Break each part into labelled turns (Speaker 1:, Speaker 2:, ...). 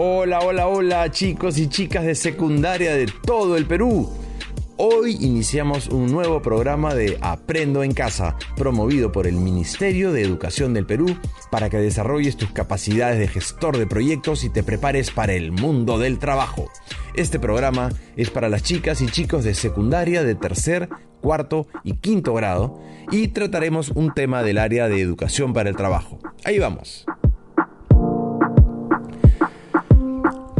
Speaker 1: Hola, hola, hola chicos y chicas de secundaria de todo el Perú. Hoy iniciamos un nuevo programa de Aprendo en Casa, promovido por el Ministerio de Educación del Perú, para que desarrolles tus capacidades de gestor de proyectos y te prepares para el mundo del trabajo. Este programa es para las chicas y chicos de secundaria de tercer, cuarto y quinto grado y trataremos un tema del área de educación para el trabajo. Ahí vamos.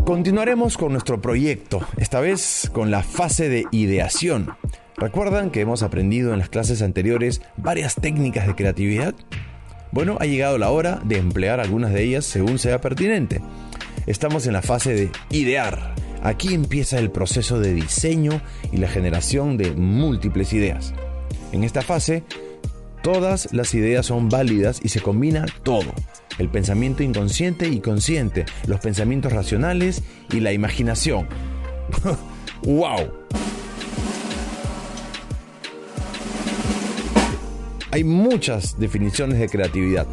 Speaker 1: Continuaremos con nuestro proyecto, esta vez con la fase de ideación. ¿Recuerdan que hemos aprendido en las clases anteriores varias técnicas de creatividad? Bueno, ha llegado la hora de emplear algunas de ellas según sea pertinente. Estamos en la fase de idear. Aquí empieza el proceso de diseño y la generación de múltiples ideas. En esta fase, todas las ideas son válidas y se combina todo. El pensamiento inconsciente y consciente, los pensamientos racionales y la imaginación. ¡Wow! Hay muchas definiciones de creatividad.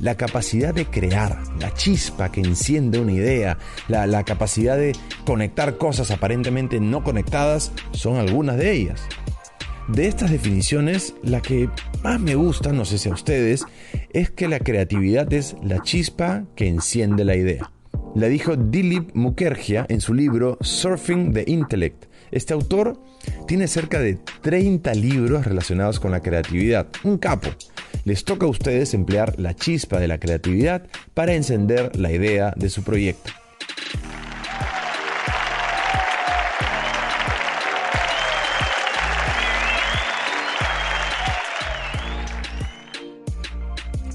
Speaker 1: La capacidad de crear, la chispa que enciende una idea, la capacidad de conectar cosas aparentemente no conectadas, son algunas de ellas. De estas definiciones, la que más me gusta, no sé si a ustedes, es que la creatividad es la chispa que enciende la idea. La dijo Dilip Mukherjee en su libro Surfing the Intellect. Este autor tiene cerca de 30 libros relacionados con la creatividad. Un capo. Les toca a ustedes emplear la chispa de la creatividad para encender la idea de su proyecto.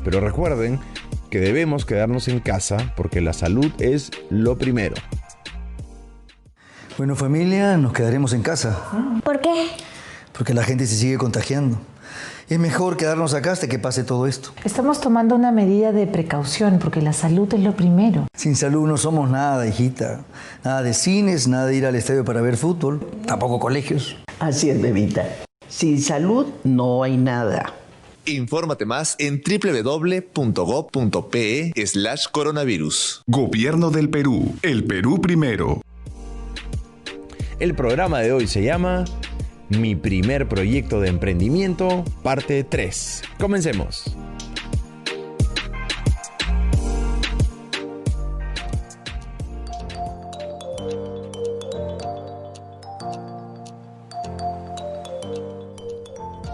Speaker 1: Pero recuerden que debemos quedarnos en casa porque la salud es lo primero.
Speaker 2: Bueno, familia, nos quedaremos en casa.
Speaker 3: ¿Por qué?
Speaker 2: Porque la gente se sigue contagiando. Es mejor quedarnos acá hasta que pase todo esto.
Speaker 4: Estamos tomando una medida de precaución porque la salud es lo primero.
Speaker 2: Sin salud no somos nada, hijita. Nada de cines, nada de ir al estadio para ver fútbol, tampoco colegios.
Speaker 5: Así es, bebita. Sin salud no hay nada.
Speaker 6: Infórmate más en www.gov.pe/coronavirus.
Speaker 7: Gobierno del Perú. El Perú primero.
Speaker 1: El programa de hoy se llama Mi primer proyecto de emprendimiento, parte 3. Comencemos.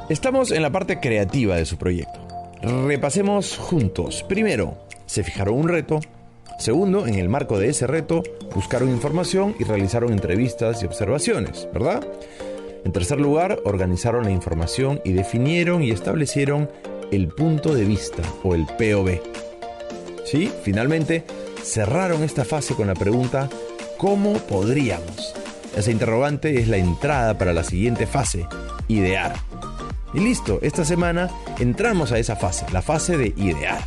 Speaker 1: Estamos en la parte creativa de su proyecto. Repasemos juntos. Primero, se fijaron un reto. Segundo, en el marco de ese reto, buscaron información y realizaron entrevistas y observaciones, ¿verdad? En tercer lugar, organizaron la información y definieron y establecieron el punto de vista o el POV. ¿Sí? Finalmente, cerraron esta fase con la pregunta ¿cómo podríamos? Esa interrogante es la entrada para la siguiente fase, idear. Y listo, esta semana entramos a esa fase, la fase de idear.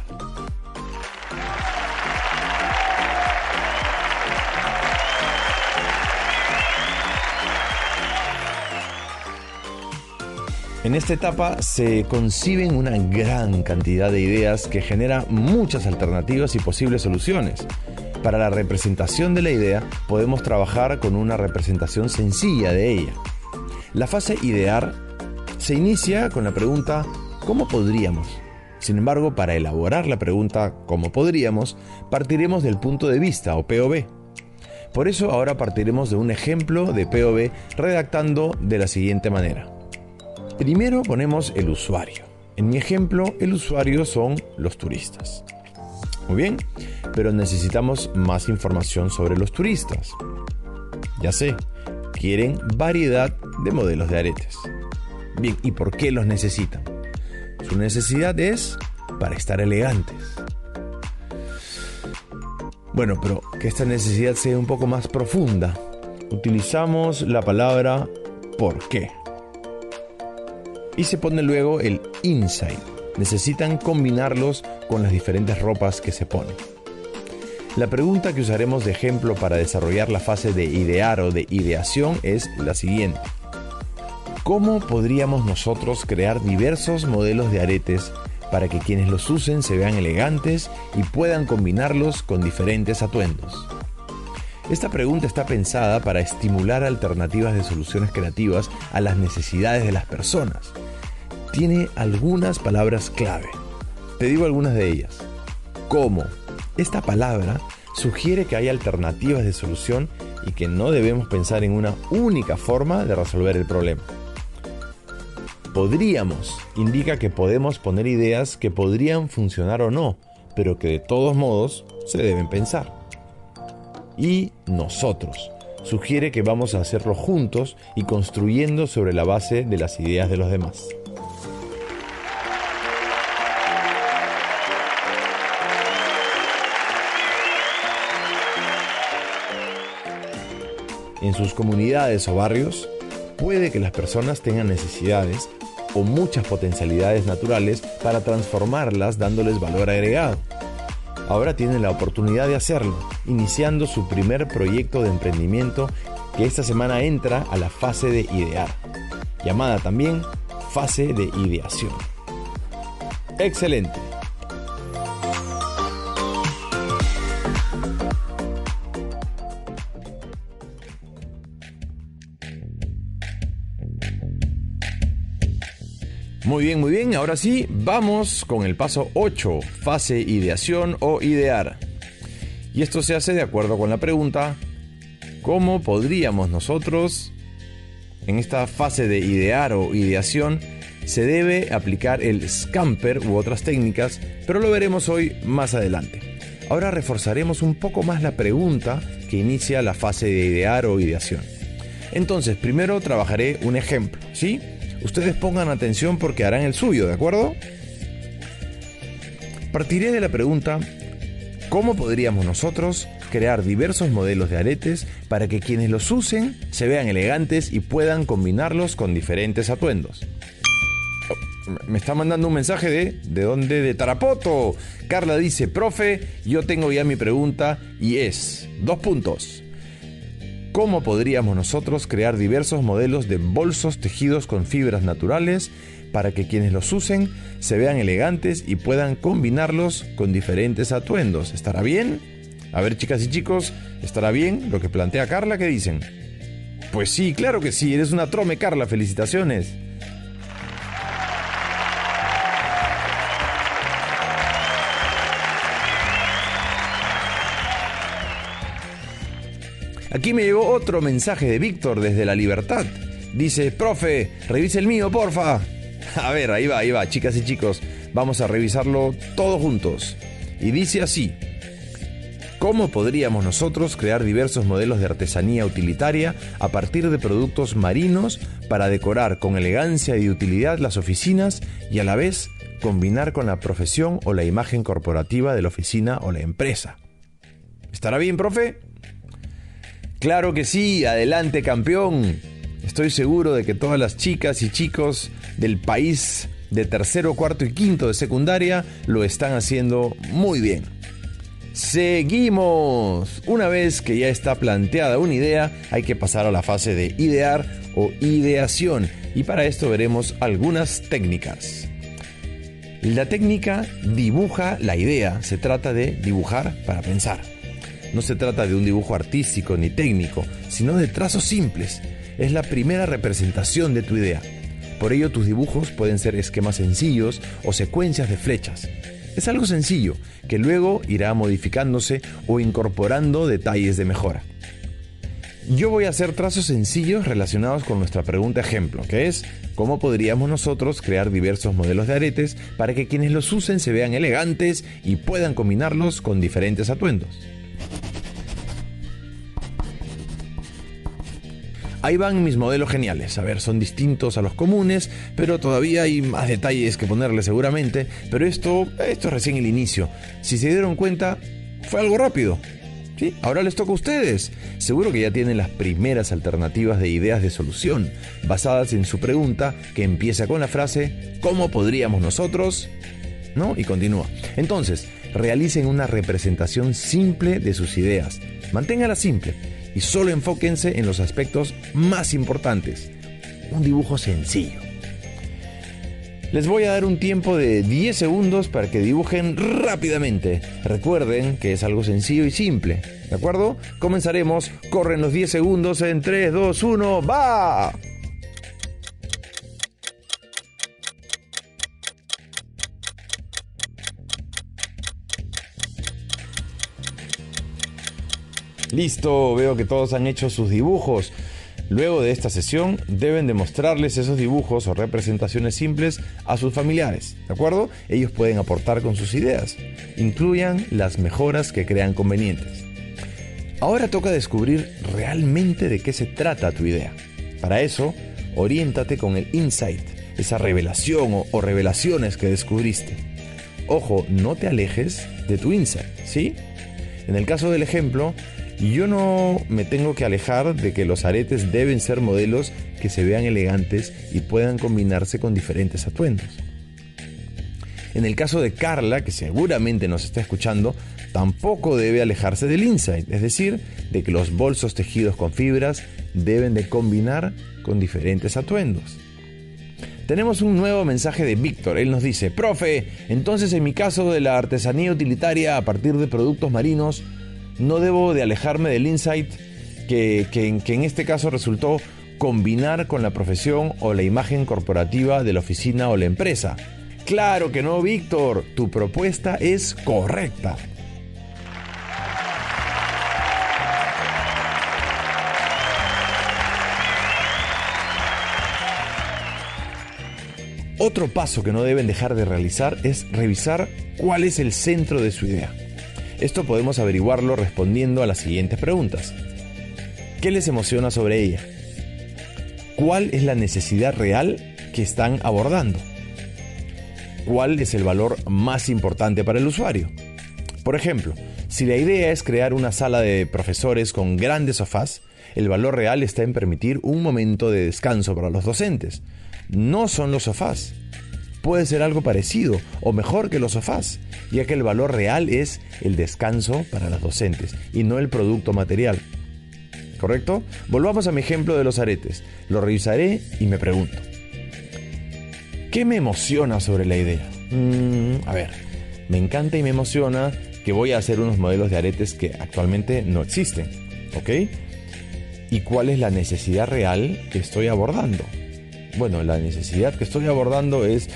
Speaker 1: En esta etapa se conciben una gran cantidad de ideas que genera muchas alternativas y posibles soluciones. Para la representación de la idea podemos trabajar con una representación sencilla de ella. La fase idear se inicia con la pregunta ¿cómo podríamos? Sin embargo, para elaborar la pregunta ¿cómo podríamos?, partiremos del punto de vista o POV. Por eso ahora partiremos de un ejemplo de POV redactando de la siguiente manera. Primero ponemos el usuario. En mi ejemplo, el usuario son los turistas. Muy bien, pero necesitamos más información sobre los turistas. Ya sé, quieren variedad de modelos de aretes. Bien, ¿y por qué los necesitan? Su necesidad es para estar elegantes. Bueno, pero que esta necesidad sea un poco más profunda, utilizamos la palabra ¿por qué? Y se pone luego el insight. Necesitan combinarlos con las diferentes ropas que se ponen. La pregunta que usaremos de ejemplo para desarrollar la fase de idear o de ideación es la siguiente. ¿Cómo podríamos nosotros crear diversos modelos de aretes para que quienes los usen se vean elegantes y puedan combinarlos con diferentes atuendos? Esta pregunta está pensada para estimular alternativas de soluciones creativas a las necesidades de las personas. Tiene algunas palabras clave. Te digo algunas de ellas. ¿Cómo? Esta palabra sugiere que hay alternativas de solución y que no debemos pensar en una única forma de resolver el problema. Podríamos indica que podemos poner ideas que podrían funcionar o no, pero que de todos modos se deben pensar. Y nosotros sugiere que vamos a hacerlo juntos y construyendo sobre la base de las ideas de los demás. En sus comunidades o barrios, puede que las personas tengan necesidades o muchas potencialidades naturales para transformarlas dándoles valor agregado. Ahora tienen la oportunidad de hacerlo, iniciando su primer proyecto de emprendimiento que esta semana entra a la fase de idear, llamada también fase de ideación. ¡Excelente! Muy bien, ahora sí, vamos con el paso 8, fase ideación o idear. Y esto se hace de acuerdo con la pregunta, ¿cómo podríamos nosotros, en esta fase de idear o ideación, se debe aplicar el Scamper u otras técnicas, pero lo veremos hoy más adelante. Ahora reforzaremos un poco más la pregunta que inicia la fase de idear o ideación. Entonces, primero trabajaré un ejemplo, ¿sí? Ustedes pongan atención porque harán el suyo, ¿de acuerdo? Partiré de la pregunta, ¿cómo podríamos nosotros crear diversos modelos de aretes para que quienes los usen se vean elegantes y puedan combinarlos con diferentes atuendos? Me está mandando un mensaje ¿de dónde? De Tarapoto. Carla dice, profe, yo tengo ya mi pregunta y es, 2 puntos. ¿Cómo podríamos nosotros crear diversos modelos de bolsos tejidos con fibras naturales para que quienes los usen se vean elegantes y puedan combinarlos con diferentes atuendos? ¿Estará bien? A ver, chicas y chicos, ¿estará bien lo que plantea Carla? ¿Qué dicen? Pues sí, claro que sí, eres una trome, Carla, felicitaciones. Aquí me llegó otro mensaje de Víctor desde La Libertad. Dice, profe, revise el mío, porfa. A ver, ahí va, chicas y chicos. Vamos a revisarlo todos juntos. Y dice así. ¿Cómo podríamos nosotros crear diversos modelos de artesanía utilitaria a partir de productos marinos para decorar con elegancia y utilidad las oficinas y a la vez combinar con la profesión o la imagen corporativa de la oficina o la empresa? ¿Estará bien, profe? Claro que sí, adelante campeón. Estoy seguro de que todas las chicas y chicos del país de tercero, cuarto y quinto de secundaria lo están haciendo muy bien. Seguimos. Una vez que ya está planteada una idea, hay que pasar a la fase de idear o ideación y para esto veremos algunas técnicas. La técnica dibuja la idea, se trata de dibujar para pensar. No se trata de un dibujo artístico ni técnico, sino de trazos simples. Es la primera representación de tu idea. Por ello, tus dibujos pueden ser esquemas sencillos o secuencias de flechas. Es algo sencillo, que luego irá modificándose o incorporando detalles de mejora. Yo voy a hacer trazos sencillos relacionados con nuestra pregunta ejemplo, que es ¿cómo podríamos nosotros crear diversos modelos de aretes para que quienes los usen se vean elegantes y puedan combinarlos con diferentes atuendos? Ahí van mis modelos geniales. A ver, son distintos a los comunes, pero todavía hay más detalles que ponerle seguramente. Pero esto es recién el inicio. Si se dieron cuenta, fue algo rápido. ¿Sí? Ahora les toca a ustedes. Seguro que ya tienen las primeras alternativas de ideas de solución, basadas en su pregunta, que empieza con la frase ¿cómo podríamos nosotros? ¿No? Y continúa. Entonces, realicen una representación simple de sus ideas. Manténgala simple. Y solo enfóquense en los aspectos más importantes. Un dibujo sencillo. Les voy a dar un tiempo de 10 segundos para que dibujen rápidamente. Recuerden que es algo sencillo y simple, ¿de acuerdo? Comenzaremos. Corren los 10 segundos en 3, 2, 1, ¡va! Listo, veo que todos han hecho sus dibujos. Luego de esta sesión deben demostrarles esos dibujos o representaciones simples a sus familiares, ¿de acuerdo? Ellos pueden aportar con sus ideas. Incluyan las mejoras que crean convenientes. Ahora toca descubrir realmente de qué se trata tu idea. Para eso, oriéntate con el insight, esa revelación o revelaciones que descubriste. Ojo, no te alejes de tu insight, ¿sí? En el caso del ejemplo, yo no me tengo que alejar de que los aretes deben ser modelos que se vean elegantes y puedan combinarse con diferentes atuendos. En el caso de Carla, que seguramente nos está escuchando, tampoco debe alejarse del insight, es decir, de que los bolsos tejidos con fibras deben de combinar con diferentes atuendos. Tenemos un nuevo mensaje de Víctor. Él nos dice: profe, entonces en mi caso de la artesanía utilitaria a partir de productos marinos, no debo de alejarme del insight que en este caso resultó combinar con la profesión o la imagen corporativa de la oficina o la empresa. Claro que no, Víctor, tu propuesta es correcta. Otro paso que no deben dejar de realizar es revisar cuál es el centro de su idea. Esto podemos averiguarlo respondiendo a las siguientes preguntas. ¿Qué les emociona sobre ella? ¿Cuál es la necesidad real que están abordando? ¿Cuál es el valor más importante para el usuario? Por ejemplo, si la idea es crear una sala de profesores con grandes sofás, el valor real está en permitir un momento de descanso para los docentes. No son los sofás. Puede ser algo parecido o mejor que los sofás, ya que el valor real es el descanso para los docentes y no el producto material. ¿Correcto? Volvamos a mi ejemplo de los aretes. Lo revisaré y me pregunto: ¿qué me emociona sobre la idea? A ver, me encanta y me emociona que voy a hacer unos modelos de aretes que actualmente no existen, ¿ok? ¿Y cuál es la necesidad real que estoy abordando? Bueno, la necesidad que estoy abordando es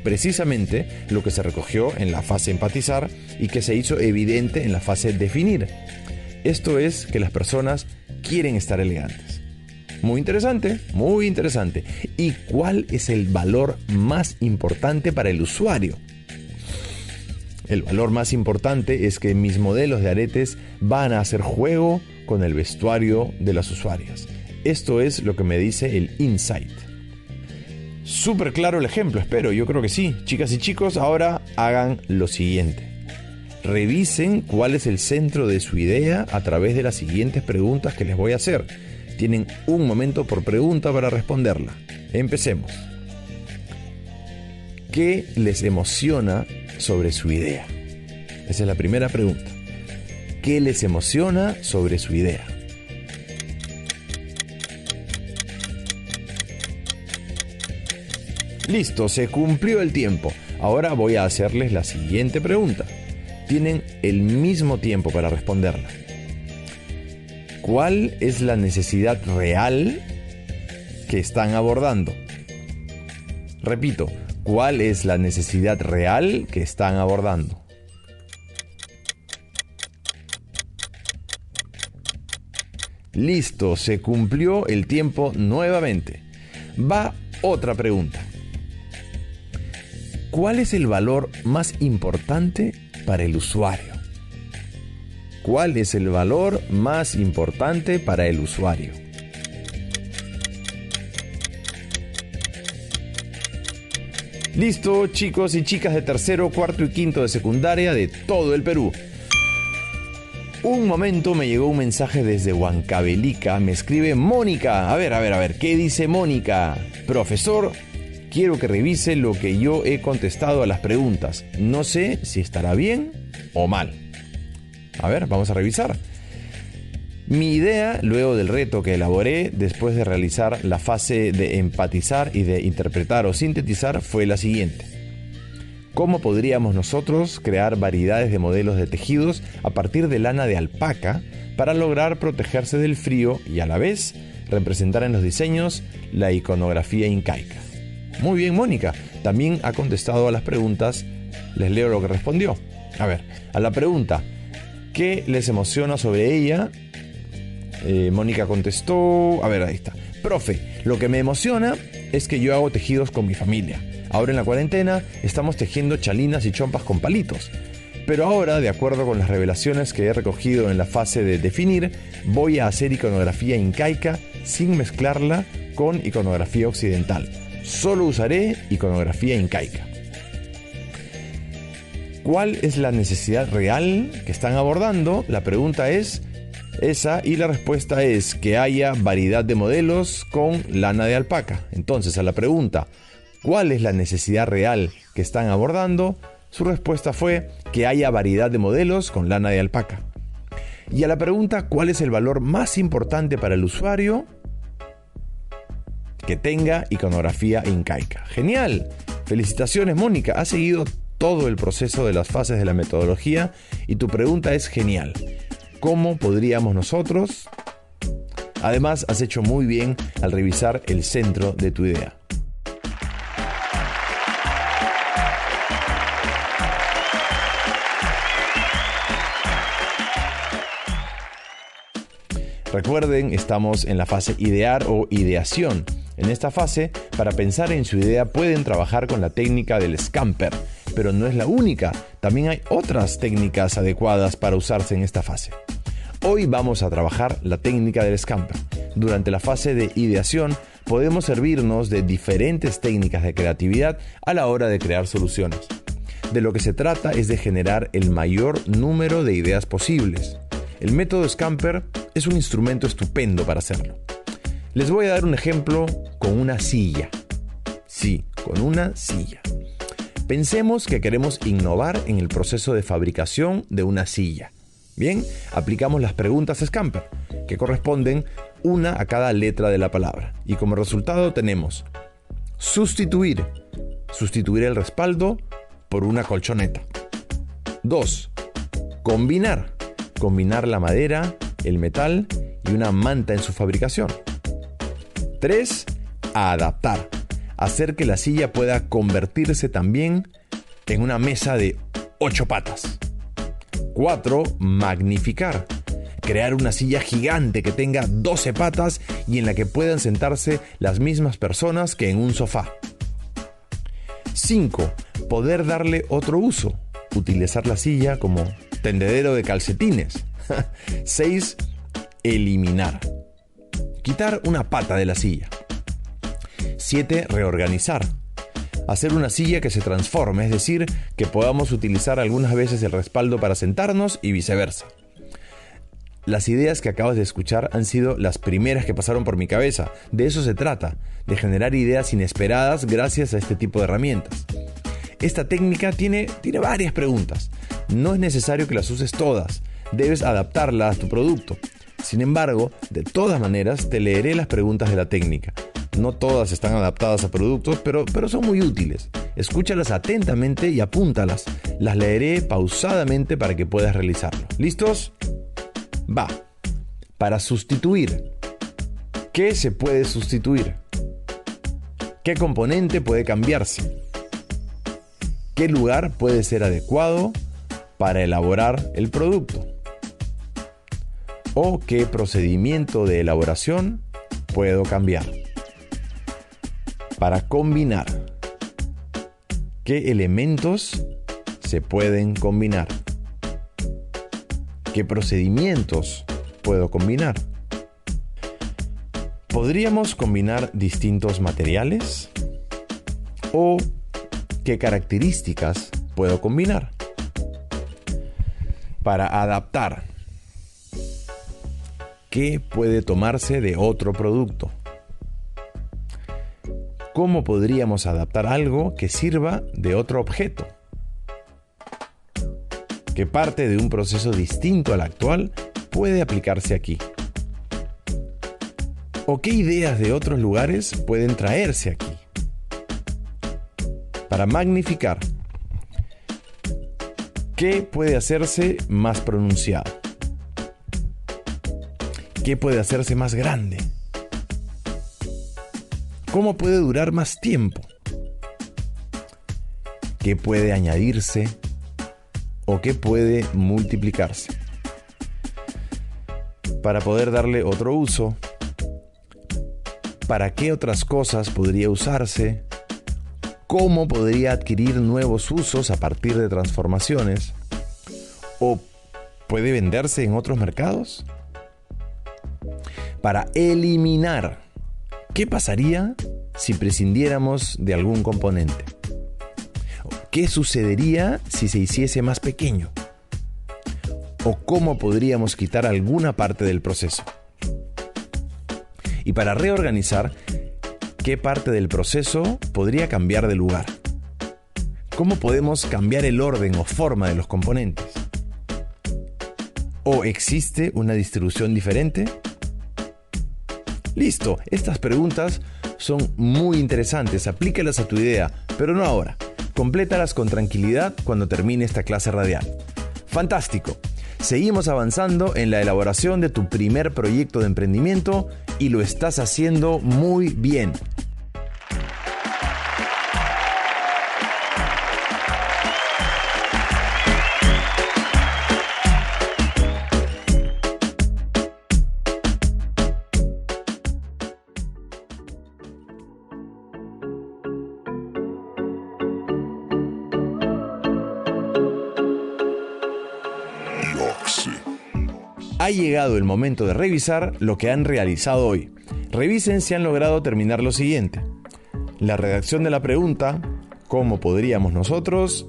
Speaker 1: precisamente lo que se recogió en la fase empatizar y que se hizo evidente en la fase definir. Esto es que las personas quieren estar elegantes. Muy interesante, muy interesante. ¿Y cuál es el valor más importante para el usuario? El valor más importante es que mis modelos de aretes van a hacer juego con el vestuario de las usuarias. Esto es lo que me dice el insight. Súper claro el ejemplo, espero, yo creo que sí. Chicas y chicos, ahora hagan lo siguiente. Revisen cuál es el centro de su idea a través de las siguientes preguntas que les voy a hacer. Tienen un momento por pregunta para responderla. Empecemos. ¿Qué les emociona sobre su idea? Esa es la primera pregunta. ¿Qué les emociona sobre su idea? Listo, se cumplió el tiempo. Ahora voy a hacerles la siguiente pregunta. Tienen el mismo tiempo para responderla. ¿Cuál es la necesidad real que están abordando? Repito, ¿cuál es la necesidad real que están abordando? Listo, se cumplió el tiempo nuevamente. Va otra pregunta. ¿Cuál es el valor más importante para el usuario? ¿Cuál es el valor más importante para el usuario? Listo, chicos y chicas de tercero, cuarto y quinto de secundaria de todo el Perú. Un momento, me llegó un mensaje desde Huancavelica. Me escribe Mónica. A ver, ¿qué dice Mónica? Profesor, quiero que revise lo que yo he contestado a las preguntas. No sé si estará bien o mal. A ver, vamos a revisar. Mi idea, luego del reto que elaboré, después de realizar la fase de empatizar y de interpretar o sintetizar, fue la siguiente. ¿Cómo podríamos nosotros crear variedades de modelos de tejidos a partir de lana de alpaca para lograr protegerse del frío y a la vez representar en los diseños la iconografía incaica? Muy bien, Mónica. También ha contestado a las preguntas. Les leo lo que respondió. A ver, a la pregunta, ¿qué les emociona sobre ella? Mónica contestó, a ver, ahí está. Profe, lo que me emociona es que yo hago tejidos con mi familia. Ahora en la cuarentena estamos tejiendo chalinas y chompas con palitos. Pero ahora, de acuerdo con las revelaciones que he recogido en la fase de definir, voy a hacer iconografía incaica sin mezclarla con iconografía occidental. Solo usaré iconografía incaica. ¿Cuál es la necesidad real que están abordando? La pregunta es esa y la respuesta es que haya variedad de modelos con lana de alpaca. Entonces, a la pregunta, ¿cuál es la necesidad real que están abordando? Su respuesta fue que haya variedad de modelos con lana de alpaca. Y a la pregunta, ¿cuál es el valor más importante para el usuario? Que tenga iconografía incaica. ¡Genial! Felicitaciones, Mónica. Has seguido todo el proceso de las fases de la metodología y tu pregunta es genial. ¿Cómo podríamos nosotros? Además, has hecho muy bien al revisar el centro de tu idea. Recuerden, estamos en la fase idear o ideación. En esta fase, para pensar en su idea pueden trabajar con la técnica del Scamper, pero no es la única. También hay otras técnicas adecuadas para usarse en esta fase. Hoy vamos a trabajar la técnica del Scamper. Durante la fase de ideación podemos servirnos de diferentes técnicas de creatividad a la hora de crear soluciones. De lo que se trata es de generar el mayor número de ideas posibles. El método Scamper es un instrumento estupendo para hacerlo. Les voy a dar un ejemplo con una silla. Sí, con una silla. Pensemos que queremos innovar en el proceso de fabricación de una silla. Bien, aplicamos las preguntas Scamper, que corresponden una a cada letra de la palabra. Y como resultado tenemos sustituir. Sustituir el respaldo por una colchoneta. 2. Combinar. Combinar la madera, el metal y una manta en su fabricación. 3. Adaptar. Hacer que la silla pueda convertirse también en una mesa de 8 patas. 4. Magnificar. Crear una silla gigante que tenga 12 patas y en la que puedan sentarse las mismas personas que en un sofá. 5. Poder darle otro uso. Utilizar la silla como tendedero de calcetines. 6. Eliminar. Quitar una pata de la silla. 7. Reorganizar. Hacer una silla que se transforme, es decir, que podamos utilizar algunas veces el respaldo para sentarnos y viceversa. Las ideas que acabas de escuchar han sido las primeras que pasaron por mi cabeza. De eso se trata, de generar ideas inesperadas gracias a este tipo de herramientas. Esta técnica tiene varias preguntas. No es necesario que las uses todas, debes adaptarlas a tu producto. Sin embargo, de todas maneras, te leeré las preguntas de la técnica. No todas están adaptadas a productos, pero son muy útiles. Escúchalas atentamente y apúntalas. Las leeré pausadamente para que puedas realizarlo. ¿Listos? Va. Para sustituir. ¿Qué se puede sustituir? ¿Qué componente puede cambiarse? ¿Qué lugar puede ser adecuado para elaborar el producto? ¿O qué procedimiento de elaboración puedo cambiar? Para combinar. ¿Qué elementos se pueden combinar? ¿Qué procedimientos puedo combinar? ¿Podríamos combinar distintos materiales? ¿O qué características puedo combinar? Para adaptar. ¿Qué puede tomarse de otro producto? ¿Cómo podríamos adaptar algo que sirva de otro objeto? ¿Qué parte de un proceso distinto al actual puede aplicarse aquí? ¿O qué ideas de otros lugares pueden traerse aquí? Para magnificar, ¿qué puede hacerse más pronunciado? ¿Qué puede hacerse más grande? ¿Cómo puede durar más tiempo? ¿Qué puede añadirse o qué puede multiplicarse? Para poder darle otro uso, ¿para qué otras cosas podría usarse? ¿Cómo podría adquirir nuevos usos a partir de transformaciones? ¿O puede venderse en otros mercados? Para eliminar, ¿qué pasaría si prescindiéramos de algún componente? ¿Qué sucedería si se hiciese más pequeño? ¿O cómo podríamos quitar alguna parte del proceso? Y para reorganizar, ¿qué parte del proceso podría cambiar de lugar? ¿Cómo podemos cambiar el orden o forma de los componentes? ¿O existe una distribución diferente? Listo, estas preguntas son muy interesantes, aplícalas a tu idea, pero no ahora. Complétalas con tranquilidad cuando termine esta clase radial. ¡Fantástico! Seguimos avanzando en la elaboración de tu primer proyecto de emprendimiento y lo estás haciendo muy bien. Ha llegado el momento de revisar lo que han realizado hoy. Revisen si han logrado terminar lo siguiente: la redacción de la pregunta, ¿cómo podríamos nosotros?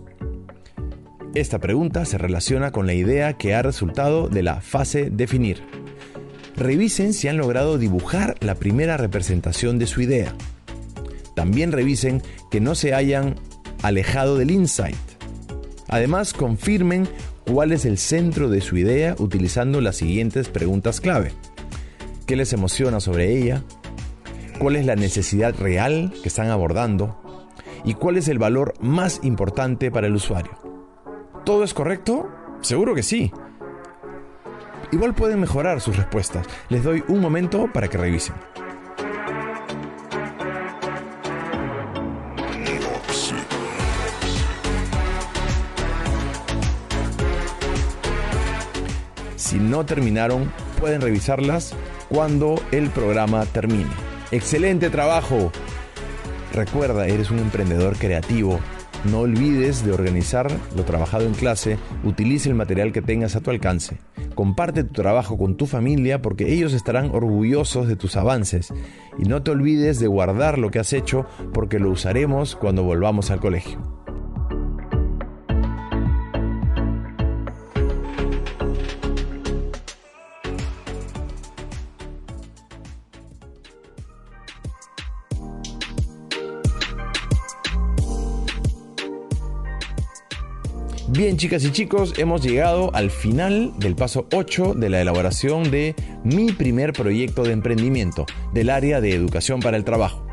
Speaker 1: Esta pregunta se relaciona con la idea que ha resultado de la fase definir. Revisen si han logrado dibujar la primera representación de su idea. También revisen que no se hayan alejado del insight. Además, confirmen cuál es el centro de su idea utilizando las siguientes preguntas clave. ¿Qué les emociona sobre ella? ¿Cuál es la necesidad real que están abordando? ¿Y cuál es el valor más importante para el usuario? ¿Todo es correcto? Seguro que sí. Igual pueden mejorar sus respuestas. Les doy un momento para que revisen. Si no terminaron, pueden revisarlas cuando el programa termine. ¡Excelente trabajo! Recuerda, eres un emprendedor creativo. No olvides de organizar lo trabajado en clase. Utiliza el material que tengas a tu alcance. Comparte tu trabajo con tu familia porque ellos estarán orgullosos de tus avances. Y no te olvides de guardar lo que has hecho porque lo usaremos cuando volvamos al colegio. Bien, chicas y chicos, hemos llegado al final del paso 8 de la elaboración de mi primer proyecto de emprendimiento del área de educación para el trabajo.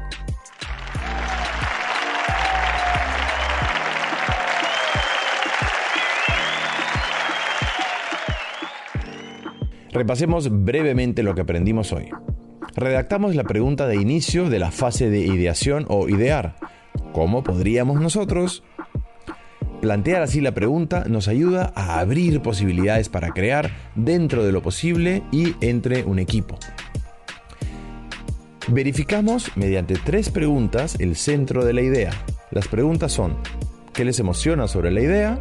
Speaker 1: Repasemos brevemente lo que aprendimos hoy. Redactamos la pregunta de inicio de la fase de ideación o idear. ¿Cómo podríamos nosotros? Plantear así la pregunta nos ayuda a abrir posibilidades para crear dentro de lo posible y entre un equipo. Verificamos mediante 3 preguntas el centro de la idea. Las preguntas son: ¿qué les emociona sobre la idea?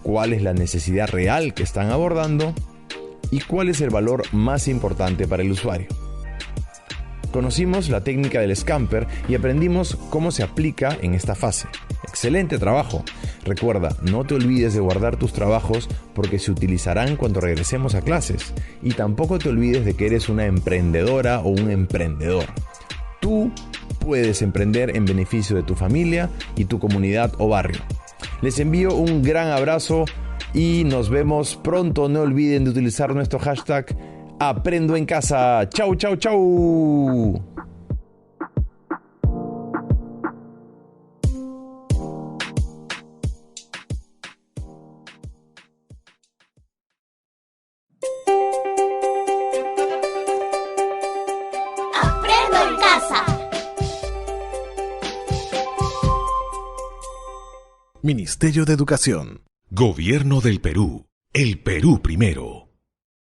Speaker 1: ¿Cuál es la necesidad real que están abordando? ¿Y cuál es el valor más importante para el usuario? Conocimos la técnica del Scamper y aprendimos cómo se aplica en esta fase. ¡Excelente trabajo! Recuerda, no te olvides de guardar tus trabajos porque se utilizarán cuando regresemos a clases. Y tampoco te olvides de que eres una emprendedora o un emprendedor. Tú puedes emprender en beneficio de tu familia y tu comunidad o barrio. Les envío un gran abrazo y nos vemos pronto. No olviden de utilizar nuestro hashtag Aprendo en casa. Chau, chau, chau.
Speaker 3: Aprendo en casa.
Speaker 8: Ministerio de Educación. Gobierno del Perú. El Perú primero.